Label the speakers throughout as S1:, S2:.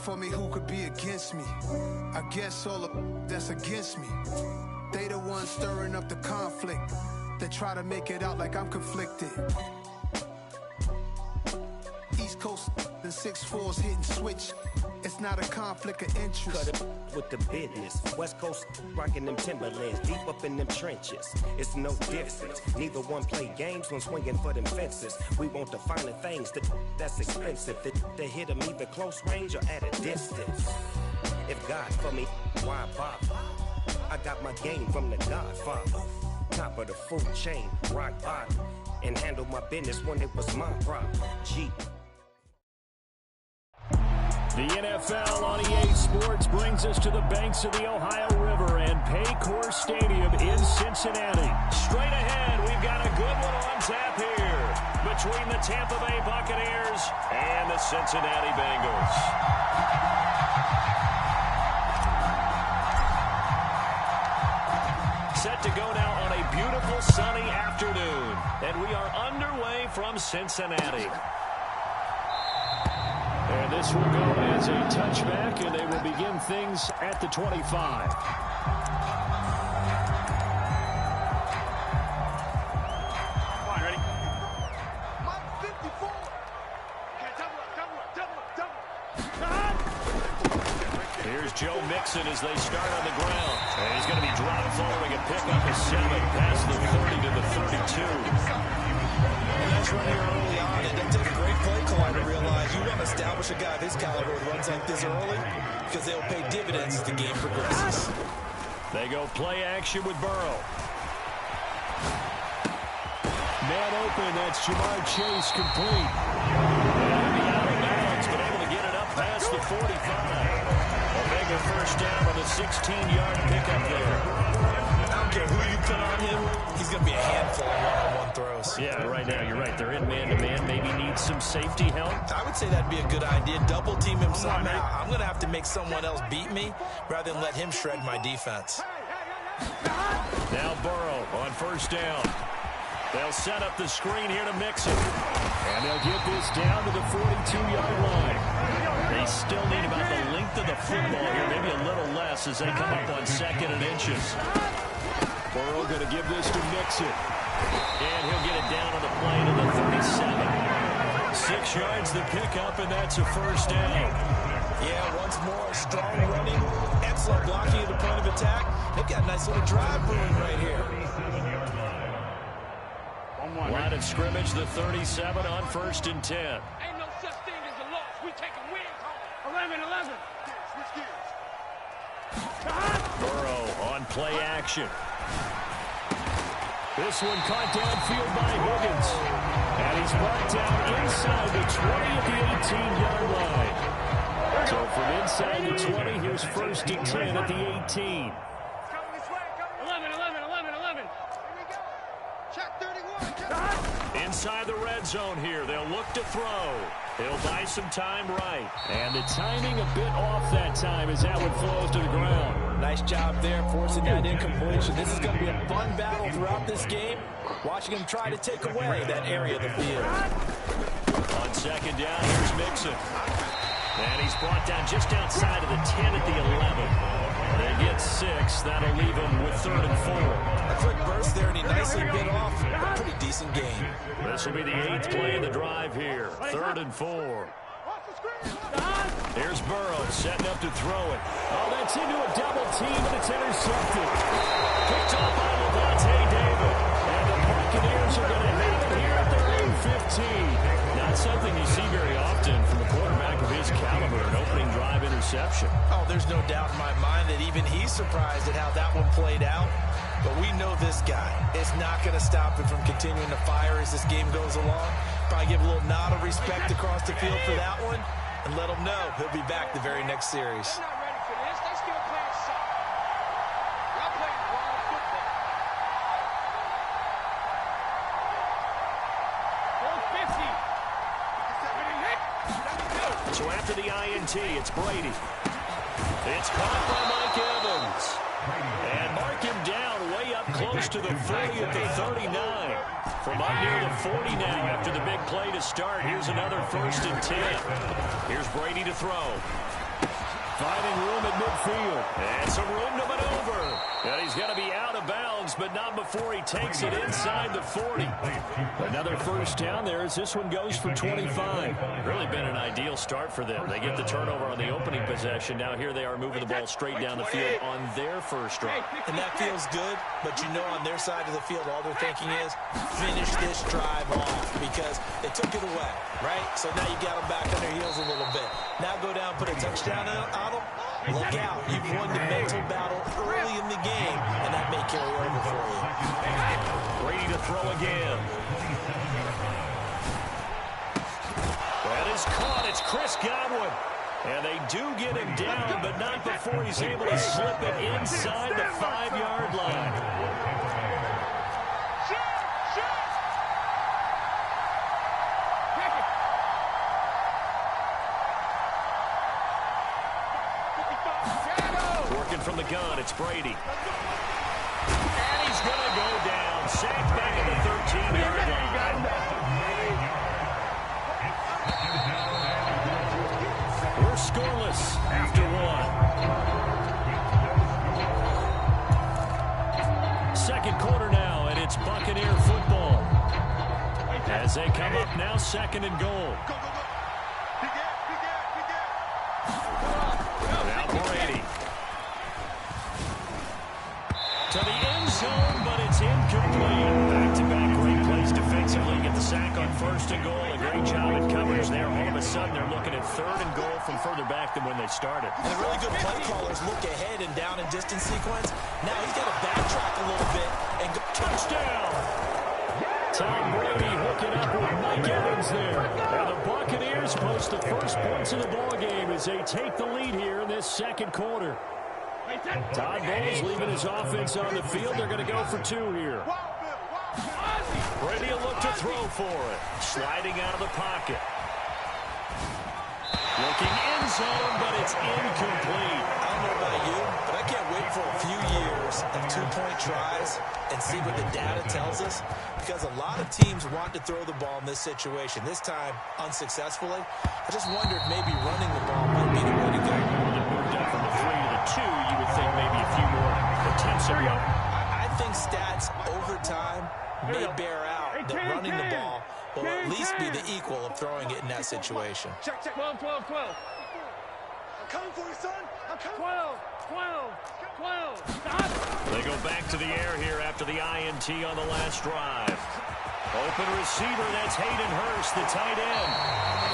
S1: for me, who could be against me? I guess all of that's against me. They the ones stirring up the conflict. They try to make it out like I'm conflicted. East Coast, the 6'4's hitting switch. It's not a conflict of interest.
S2: Cut it with the business. West Coast rocking them Timberlands, deep up in them trenches. It's no difference. Neither one play games when swinging for them fences. We want the finer things that's expensive. They hit them either close range or at a distance. If God for me, why bother? I got my game from the Godfather. Top of the food chain, rock bottom. And handle my business when it was my problem. G.
S3: The NFL on EA Sports brings us to the banks of the Ohio River and Paycor Stadium in Cincinnati. Straight ahead, we've got a good one on tap here between the Tampa Bay Buccaneers and the Cincinnati Bengals. Set to go now on a beautiful sunny afternoon, and we are underway from Cincinnati. And this will go as a touchback, and they will begin things at the 25. Come on, ready? 54. Okay, double. Here's Joe Mixon as they start on the ground. And he's going to be dropped following a pickup of 7 past the 30 to the 32.
S4: And that's right here early on. It doesn't take a great play caller to realize you want to establish a guy of his caliber who runs like this early because they'll pay dividends as the game progresses.
S3: They go play action with Burrow. Man open, that's Jamar Chase complete. That'll be out of bounds, but able to get it up past the 45. A bigger first down with a 16-yard pickup there.
S4: I don't care who you put on him, he's going to be a handful of one-on-one throws.
S3: Yeah, right now, you're right. They're in man-to-man. Maybe need some safety help.
S4: I would say that'd be a good idea. Double team him somehow. I'm going to have to make someone else beat me rather than let him shred my defense.
S3: Now Burrow on first down. They'll set up the screen here to Mixon. And they'll get this down to the 42-yard line. They still need about the length of the football here, maybe a little less as they come up on 2nd and inches. Burrow going to give this to Mixon. And he'll get it down on the play to the 37. 6 yards the pickup, and that's a first down.
S4: Yeah, once more, strong running, excellent blocking at the point of attack. They've got a nice little drive brewing right here.
S3: Line of scrimmage, the 37 on 1st and 10.
S5: Ain't no such thing as a loss. We taking wins home. 11-11.
S3: Burrow on play action. This one caught downfield by Higgins. And he's brought down inside the 20 at the 18-yard line. So from inside the 20, here's 1st and 10 at the 18.
S5: 11. Check 31.
S3: Inside the red zone here. They'll look to throw. He'll buy some time right. And the timing a bit off that time as that one falls to the ground.
S4: Nice job there forcing that incompletion. This is going to be a fun battle throughout this game. Watching him try to take away that area of the field.
S3: On 2nd down, here's Mixon. And he's brought down just outside of the 10 at the 11. They get 6. That'll leave him with 3rd and 4.
S4: A quick burst there, and he nicely bit off a pretty decent game.
S3: This will be the 8th play of the drive here. 3rd and 4. Here's Burrow setting up to throw it. Oh, that's into a double team, and it's intercepted. Picked off by Levante David. And the Buccaneers are going to have it here at their own 15. Not something you see very often from a quarterback of his caliber, an opening drive interception.
S4: Oh, there's no doubt in my mind that even he's surprised at how that one played out. But we know this guy is not going to stop him from continuing to fire as this game goes along. Probably give a little nod of respect across the field for that one and let him know he'll be back the very next series.
S5: They're not ready for this. They still playing soccer. Y'all playing wrong football. 450.
S3: So after the INT, it's Brady. It's caught by Mike Evans. And mark him down way up close to the 40 at the 39. From up near the 40 now after the big play to start. Here's another 1st and 10. Here's Brady to throw. Finding room at midfield. And some room to maneuver. And he's going to be out of bounds, but not before he takes it inside the 40. Another first down there as this one goes for 25. Really been an ideal start for them. They get the turnover on the opening possession. Now here they are moving the ball straight down the field on their first drive.
S4: And that feels good, but you know on their side of the field, all they're thinking is finish this drive off because they took it away, right? So now you got them back on their heels a little bit. Now go down, put a touchdown on them. Look out. You've won the mental battle early in the game, and that may carry over for you.
S3: Ready to throw again. That is caught. It's Chris Godwin. And they do get him down, but not before he's able to slip it inside the 5-yard line. Working from the gun, it's Brady. And he's going to go down. Sacked back at the 13-yard line. We're scoreless after one. Second quarter now, and it's Buccaneer football. As they come up now, second and goal. Now Brady. To the end zone, but it's incomplete. Back-to-back great plays defensively. Get the sack on first and goal. A great job at coverage there. All of a sudden, they're looking at third and goal from further back than when they started.
S4: And the really good play callers look ahead and down in distance sequence. Now he's got to backtrack a little bit and go.
S3: Touchdown! Tom Brady hooking up with Mike Evans there. And the Buccaneers post the first points of the ballgame as they take the lead here in this second quarter. Todd Bowles leaving his offense on the field. They're going to go for two here. Brady will look to throw for it. Sliding out of the pocket. Looking in zone, but it's incomplete.
S4: I don't know about you, but I can't wait for a few years of two-point tries and see what the data tells us, because a lot of teams want to throw the ball in this situation. This time, unsuccessfully. I just wonder if maybe running the ball might be the way to go.
S3: Moved up from the 3 to the 2. You would think maybe a few more attempts at run.
S4: I think stats over time may bear out that running the ball will at least be the equal of throwing it in that situation.
S5: Check, 12. I'm coming for you, son. I'm coming. 12. Stop.
S3: They go back to the air here after the INT on the last drive. Open receiver, that's Hayden Hurst, the tight end.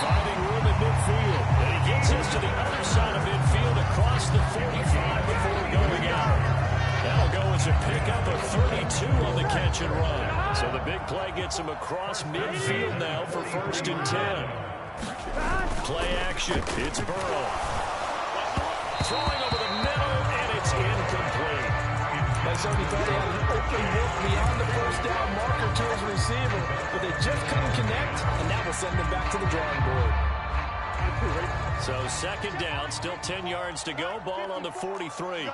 S3: Finding room at midfield. And he gets us to the other side of midfield across the 45 before going out. That'll go as a pickup of 32 on the catch and run. So the big play gets him across midfield now for 1st and 10. Play action. It's Burrow. Throwing over the middle, and it's incomplete.
S6: They certainly thought he had an open look beyond the first down marker to his receiver, but they just couldn't connect, and that will send them back to the drawing board.
S3: So second down, still 10 yards to go. Ball on the 43.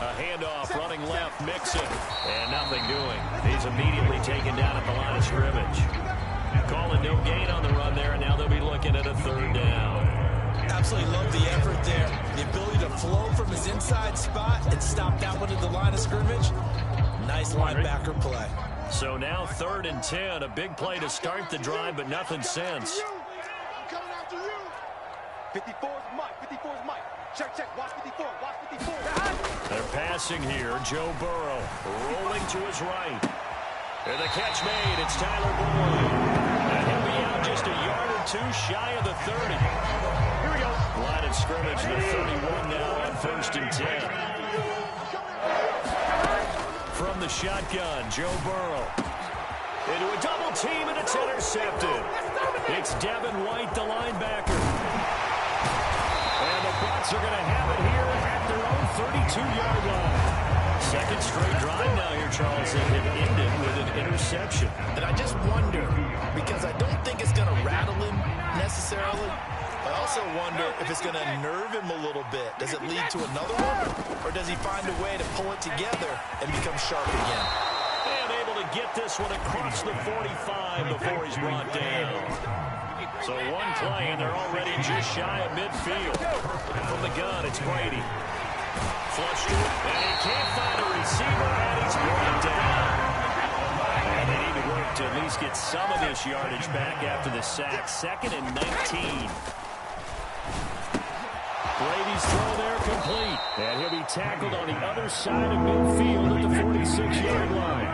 S3: A handoff, running left, Mixon, and nothing doing. He's immediately taken down at the line of scrimmage. Calling no gain on the run there, and now they'll be looking at a third down.
S4: Absolutely love the effort there. The ability to flow from his inside spot and stop that one at the line of scrimmage. Nice linebacker play.
S3: So now 3rd and 10, a big play to start the drive, but nothing since.
S5: I'm coming after you. 54's Mike. Check. Watch 54.
S3: They're passing here. Joe Burrow rolling to his right. And the catch made. It's Tyler Boyd. And he'll be out just a yard or two shy of the 30. Here we go. Line of scrimmage, the 31 now on 1st and 10. From the shotgun, Joe Burrow. Into a double team, and it's intercepted. It's Devin White, the linebacker. And the Bucs are going to have it here at their own 32-yard line. Second straight drive now here, Charles, that have ended with an interception.
S4: And I just wonder, because I don't think it's going to rattle him necessarily. I also wonder if it's going to nerve him a little bit. Does it lead to another one? Or does he find a way to pull it together and become sharp again?
S3: And able to get this one across the 45 before he's brought down. So one play, and they're already just shy of midfield. From the gun, it's Brady. Flush to it, and he can't find a receiver, and he's brought down. And they need to work to at least get some of this yardage back after the sack. 2nd and 19. Brady's throw there complete. And he'll be tackled on the other side of midfield at the 46-yard line.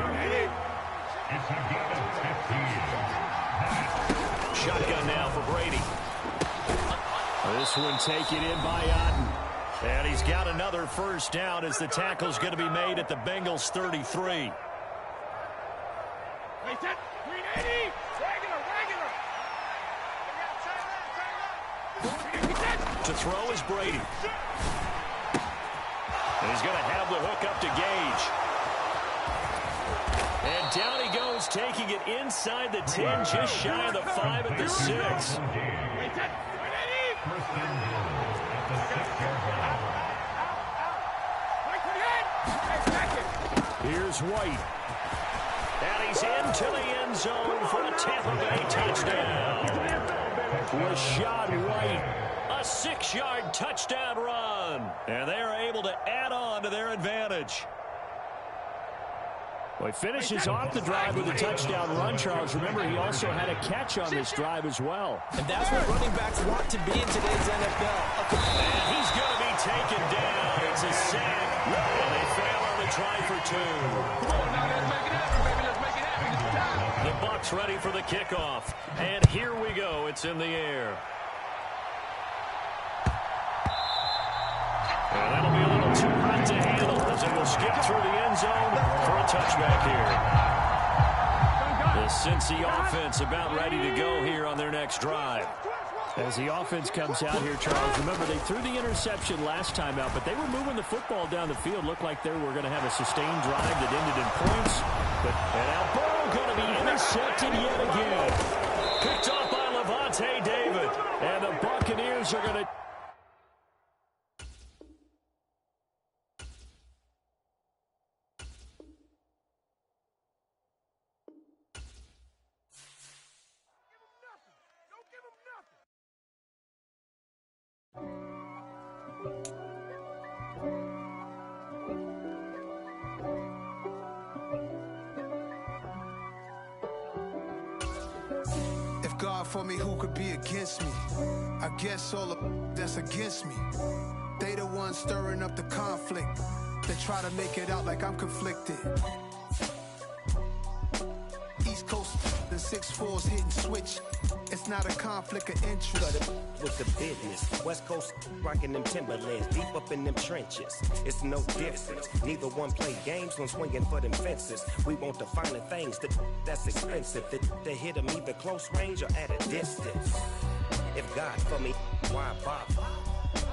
S3: Shotgun now for Brady. This one taken in by Otten. And he's got another first down as the tackle's going to be made at the Bengals 33. To throw is Brady. And he's going to have the hook up to Gage. And down he goes, taking it inside the 10, just shy of the 5 at the 6. Here's White. And he's into the end zone for a Tampa Bay touchdown. Rashad White. A 6-yard touchdown run. And they are able to add on to their advantage. Well, he finishes off the drive with a touchdown run, Charles. Remember, he also had a catch on this drive as well.
S6: And that's what running backs want to be in today's NFL.
S3: And he's going to be taken down. It's a sack. And they fail on the try for 2.
S5: Come on, now let's make it happen, baby. Let's make it happen. It's time.
S3: The Bucs ready for the kickoff. And here we go. It's in the air. And that'll be a little too hot to handle as it will skip through the end zone for a touchback here. The Cincy offense about ready to go here on their next drive. As the offense comes out here, Charles, remember they threw the interception last time out, but they were moving the football down the field. Looked like they were going to have a sustained drive that ended in points. And now Burrow going to be intercepted yet again. Picked off by Levante David. And the Buccaneers are going to...
S1: If God for me, who could be against me? I guess all of that's against me. They the ones stirring up the conflict. They try to make it out like I'm conflicted. East Coast, the 6'4's hitting switch. It's not a conflict of interest.
S2: Cut it with the business. West Coast rocking them Timberlands, deep up in them trenches. It's no difference. Neither one play games when swinging for them fences. We want the finer things that's expensive. That hit them either close range or at a distance. If God for me, why bother?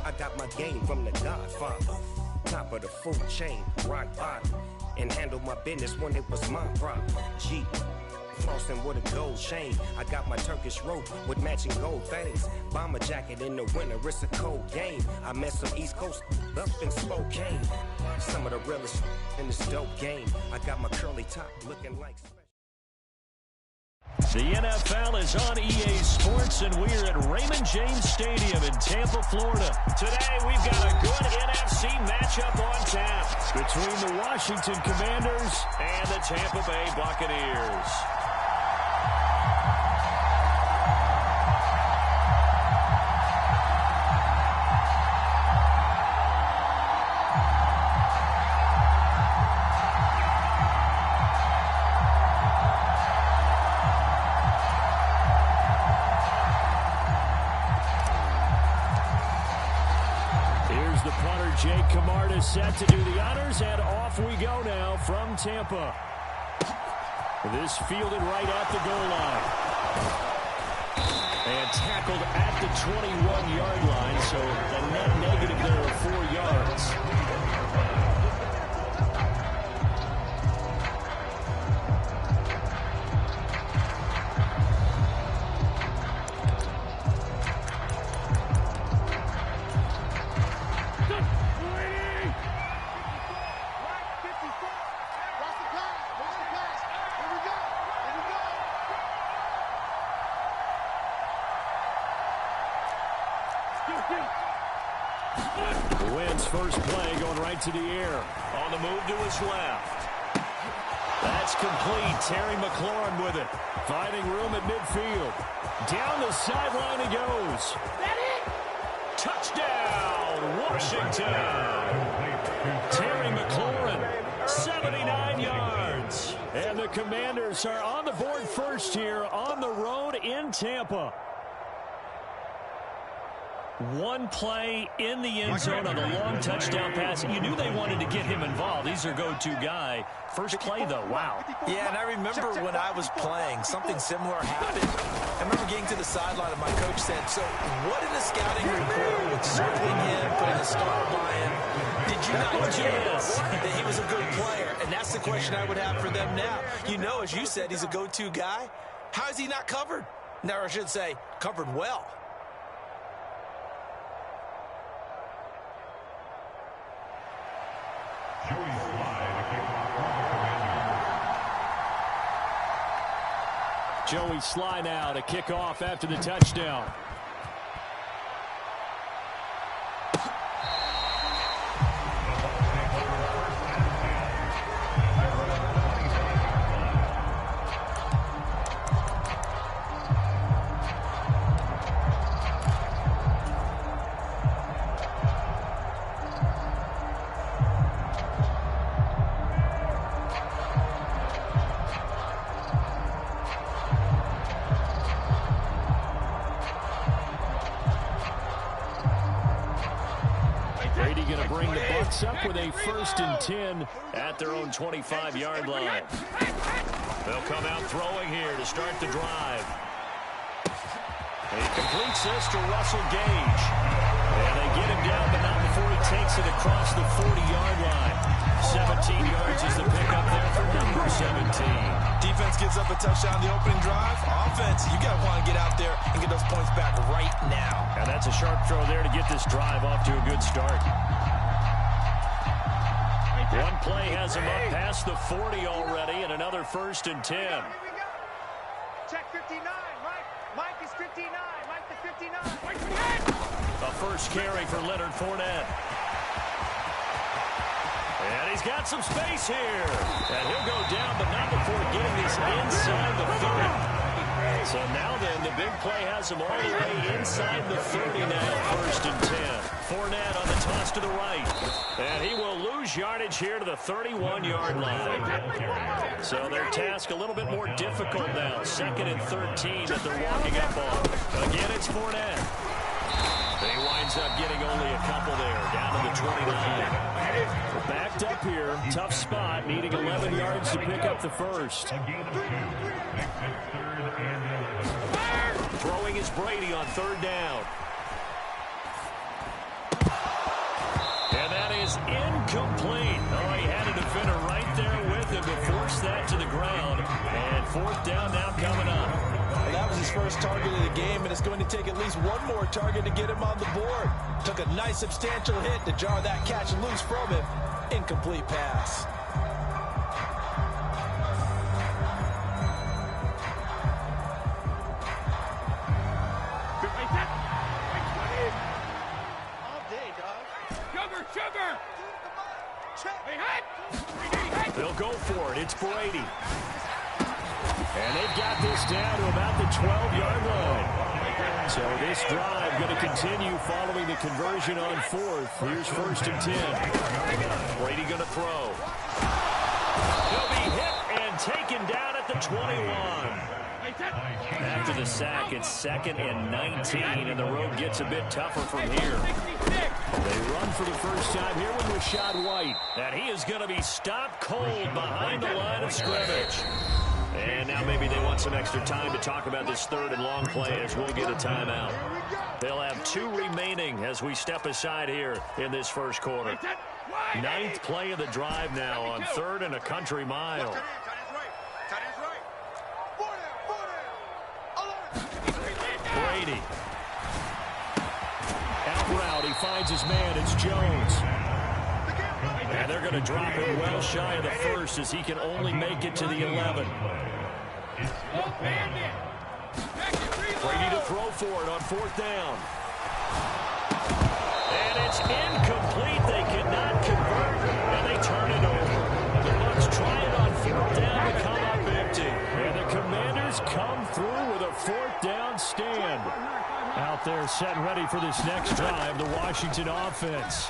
S2: I got my game from the Godfather. Top of the food chain, rock bottom. And handle my business when it was my problem. G. Flossing with a gold chain. I got my Turkish rope with matching gold things. Bomber jacket in the winter, it's a cold game. I met some East Coast up in Spokane. Some of the realest in this dope game. I got my curly top looking like special.
S3: The NFL is on EA Sports, and we're at Raymond James Stadium in Tampa, Florida. Today, we've got a good NFC matchup on tap between the Washington Commanders and the Tampa Bay Buccaneers. Jake Camarda set to do the honors, and off we go now from Tampa. This fielded right at the goal line. And tackled at the 21-yard line, so a net negative there of 4 yards. Wins first play going right to the air. On the move to his left. That's complete. Terry McLaurin with it. Finding room at midfield. Down the sideline he goes. That it? Touchdown, Washington. Terry McLaurin, 79 yards. And the Commanders are on the board first here on the road in Tampa. One play in the end zone on the long touchdown pass. You knew they wanted to get him involved. He's their go-to guy. First play, though, wow.
S4: Yeah, and I remember when I was playing, something similar happened. I remember getting to the sideline and my coach said, so what in the scouting report with circling him, putting a star by him, did you not guess that he was a good player? And that's the question I would have for them now. You know, as you said, he's a go-to guy. How is he not covered? Now, I should say, covered well.
S3: Joey Sly now to kick off after the touchdown. Up with a 1st and 10 at their own 25-yard line. They'll come out throwing here to start the drive. He completes this to Russell Gage. And they get him down, but not before he takes it across the 40-yard line. 17 yards is the pickup there for number 17.
S4: Defense gives up a touchdown the opening drive. Offense, you got to want to get out there and get those points back right now.
S3: And that's a sharp throw there to get this drive off to a good start. One play has him up past the 40 already, and another 1st and 10.
S5: Here we go. Check 59, Mike. Mike is 59. Mike the 59.
S3: A first carry for Leonard Fournette. And he's got some space here. And he'll go down, but not before getting this inside the 30. So now then, the big play has him all the way inside the 30 now, 1st and 10. Fournette on the toss to the right. And he will lose yardage here to the 31-yard line. So their task a little bit more difficult now. 2nd and 13 that they're walking up on. Again, it's Fournette. He winds up getting only a couple there, down to the 29. We're backed up here. Tough spot, needing 11 yards to pick up the 1st. Throwing is Brady on 3rd down. And that is incomplete. Oh, he had a defender right there with him to force that to the ground. And 4th down now coming up.
S4: Well, that was his first target of the game, and it's going to take at least one more target to get him on the board. Took a nice substantial hit to jar that catch loose from him. Incomplete pass.
S3: They'll go for it. It's Brady. And they've got this down to about the 12-yard line. So this drive going to continue following the conversion on 4th. Here's 1st and 10. Brady going to throw. He'll be hit and taken down at the 21. After the sack, it's 2nd and 19, and the road gets a bit tougher from here. They run for the first time here with Rachaad White. And he is going to be stopped cold behind the line of scrimmage. And now maybe they want some extra time to talk about this 3rd and long play as we'll get a timeout. They'll have 2 remaining as we step aside here in this first quarter. 9th play of the drive now on 3rd and a country mile. Brady. Out route, he finds his man. It's Jones. And they're going to drop him well shy of the 1st as he can only make it to the 11. Brady to throw for it on 4th down. fourth down stand. Out there set and ready for this next drive, the Washington offense.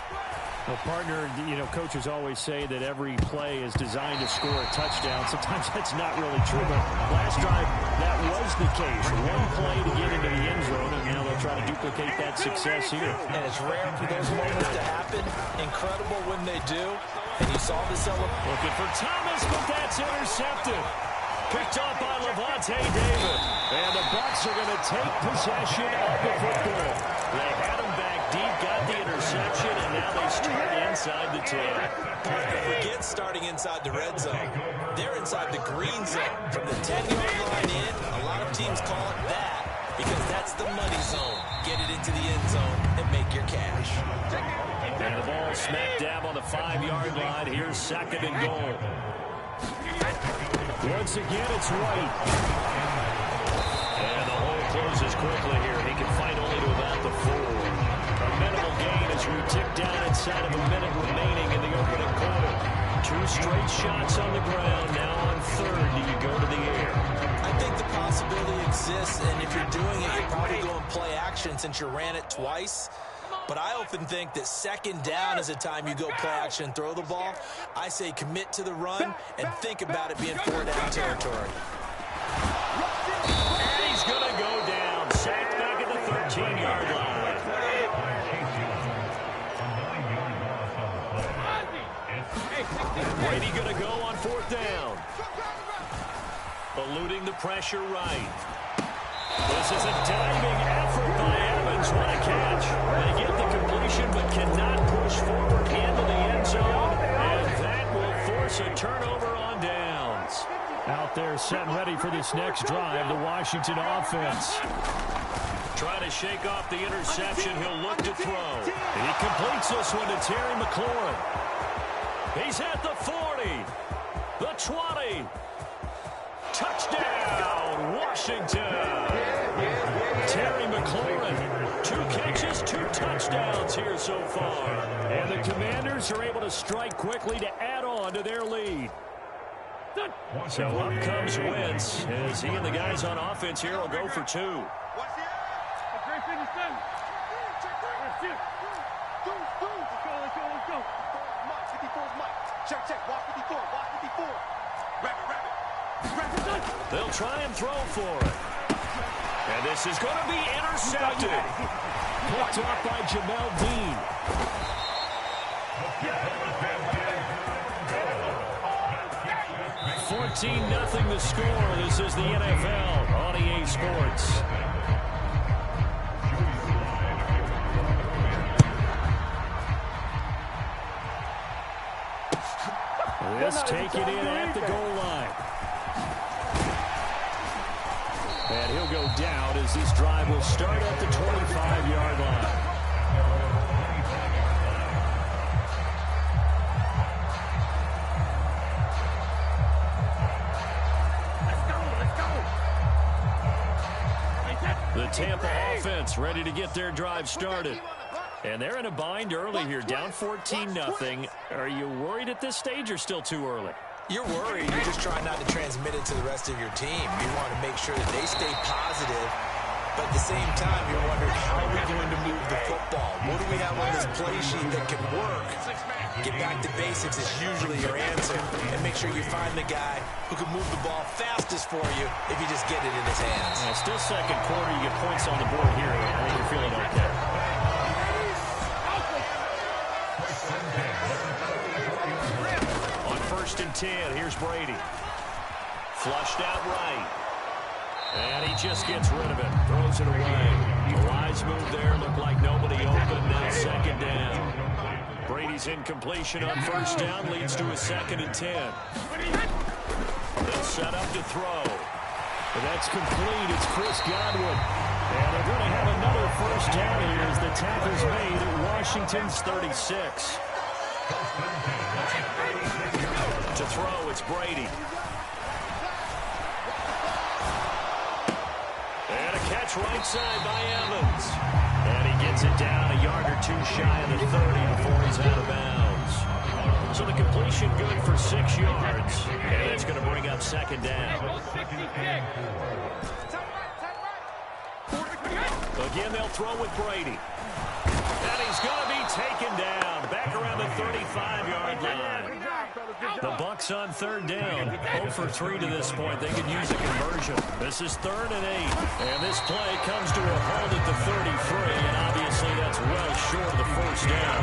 S3: Well, partner, coaches always say that every play is designed to score a touchdown. Sometimes that's not really true, but last drive, that was the case. One play to get into the end zone, and now they'll try to duplicate that success here.
S6: And it's rare for those moments to happen. Incredible when they do. And you saw the celebration.
S3: Looking for Thomas, but that's intercepted. Picked off by Levante David. And the Bucs are going to take possession of the football. They had him back deep, got the interception, and now they start inside the 10.
S6: Forget starting inside the red zone. They're inside the green zone. From the 10-yard line in, a lot of teams call it that because that's the money zone. Get it into the end zone and make your cash.
S3: And the ball smack dab on the 5-yard line. Here's second and goal. Once again, it's White. And the hole closes quickly here. He can fight only to about the 4. A minimal gain as we tick down inside of a minute remaining in the opening quarter. 2 straight shots on the ground. Now on third, do you go to the air?
S6: I think the possibility exists, and if you're doing it, you're probably going play action since you ran it twice. But I often think that second down is a time you go play action and throw the ball. I say commit to the run and think about it being 4-down territory.
S3: And he's going to go down. Sacked back at the 13-yard line. Brady going to go on 4th down. Eluding the pressure right. This is a diving effort by Evans. What a catch. They get the completion but cannot push forward into the end zone. And that will force a turnover on downs. Out there set and ready for this next drive, the Washington offense. Trying to shake off the interception. He'll look to throw. He completes this one to Terry McLaurin. He's at the 40, the 20. Touchdown, Washington. Terry McLaurin, 2 catches, 2 touchdowns here so far. And the Commanders are able to strike quickly to add on to their lead. So up comes Wentz as he and the guys on offense here will go for 2. They'll try and throw for it. And this is going to be intercepted. Picked off by Jamel Dean. $14-0 the score. This is the NFL on EA Sports. This taken in at the goal line. And he'll go down as this drive will start at the 25-yard line. Let's go. The Tampa offense ready to get their drive started. And they're in a bind early here, down 14-0. Are you worried at this stage or still too early?
S6: You're worried. You're just trying not to transmit it to the rest of your team. You want to make sure that they stay positive, but at the same time, you're wondering, how are we going to move the football? What do we have on this play sheet that can work? Get back to basics is usually your answer, and make sure you find the guy who can move the ball fastest for you if you just get it in his hands.
S3: Yeah, still second quarter. You get points on the board here. I think you're feeling okay. On 1st and 10, here's Brady. Flushed out right. And he just gets rid of it. Throws it away. A wise move there. Looked like nobody open. Now 2nd down. Brady's incompletion on 1st down leads to a 2nd and 10. They'll set up to throw. And that's complete. It's Chris Godwin. And they're going to have another 1st down here as the tackle's made at Washington's 36. To throw, it's Brady. And a catch right side by Evans. And he gets it down a yard or 2 shy of the 30 before he's out of bounds. So the completion good for 6 yards. And it's going to bring up 2nd down. Again, they'll throw with Brady. And he's going to be taken down. Back around the 35-yard line. The Bucs on 3rd down. 0 for 3 to this point. They could use a conversion. This is 3rd and 8. And this play comes to a hold at the 33. And obviously that's well short of the first down.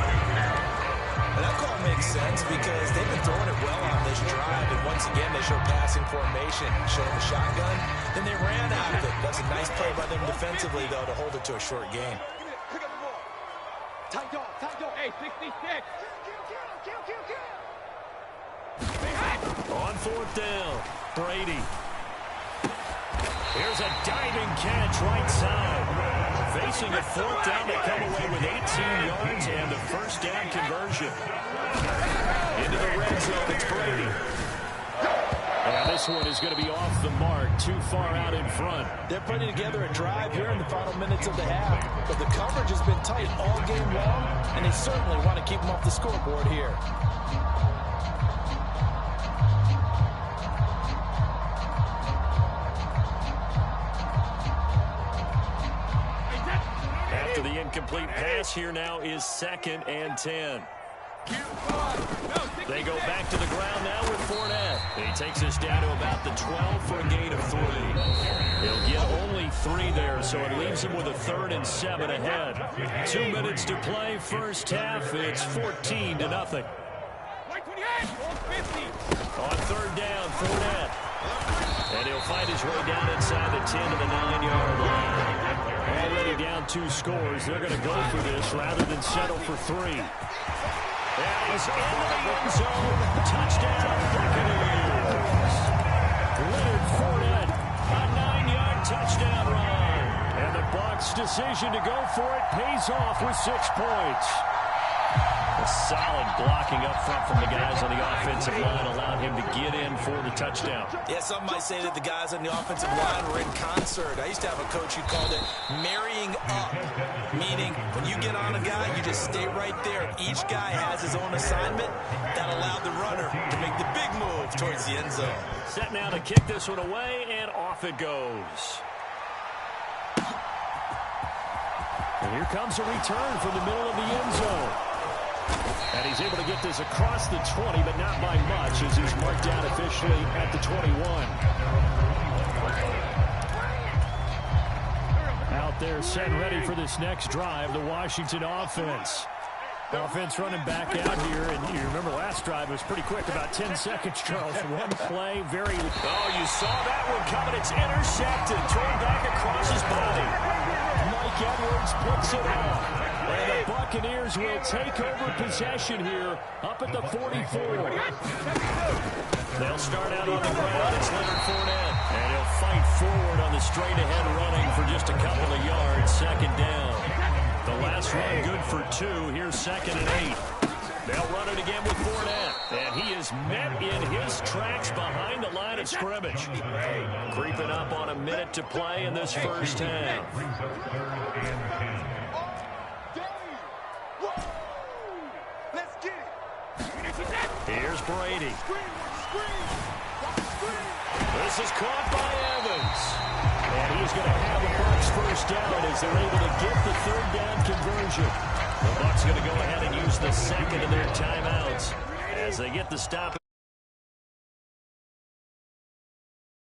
S6: And that call makes sense because they've been throwing it well on this drive. And once again, they show passing formation. Show them a shotgun. Then they ran out of it. That's a nice play by them defensively, though, to hold it to a short game.
S5: Pick up the ball. Tight dog. Hey, 66.
S3: On 4th down, Brady. Here's a diving catch right side. Facing a 4th down, they come away with 18 yards and the first down conversion. Into the red zone, it's Brady. And this one is going to be off the mark, too far out in front.
S6: They're putting together a drive here in the final minutes of the half. But the coverage has been tight all game long, and they certainly want to keep them off the scoreboard here.
S3: After the incomplete pass, here now is 2nd and 10. They go back to the ground now with Fournette. He takes us down to about the 12 for a gain of 3. He'll get only 3 there, so it leaves him with a 3rd and 7 ahead. 2 minutes to play, first half. It's 14-0. On 3rd down, Fournette. And he'll find his way down inside the 10 to the 9-yard line. Already down 2 scores. They're going to go for this rather than settle for 3. And he's into the end zone. Touchdown, Buccaneers. Leonard Fournette, a 9-yard touchdown run. And the Bucs' decision to go for it pays off with 6 points. A solid blocking up front from the guys on the offensive line allowed him to get in for the touchdown.
S6: Yeah, some might say that the guys on the offensive line were in concert. I used to have a coach who called it marrying up, meaning when you get on a guy, you just stay right there. Each guy has his own assignment. That allowed the runner to make the big move towards the end zone.
S3: Set now to kick this one away, and off it goes. And here comes a return from the middle of the end zone. And he's able to get this across the 20, but not by much, as he's marked down officially at the 21. Out there set and ready for this next drive, the Washington offense. Offense running back out here, and you remember last drive was pretty quick, about 10 seconds, Charles. One play, very...
S4: Oh, you saw that one coming. It's intercepted, thrown back across his body.
S3: Mike Edwards picks it up. And the Buccaneers will take over possession here up at the 44. They'll start out on the ground. It's Leonard Fournette. And he'll fight forward on the straight-ahead running for just a couple of yards. 2nd down. The last run good for 2. Here's 2nd and 8. They'll run it again with Fournette. And he is met in his tracks behind the line of scrimmage. Creeping up on a minute to play in this first half. Here's Brady. This is caught by Evans. And he's going to have a Bucs first down as they're able to get the 3rd down conversion. The Bucs going to go ahead and use the 2nd of their timeouts as they get the stop.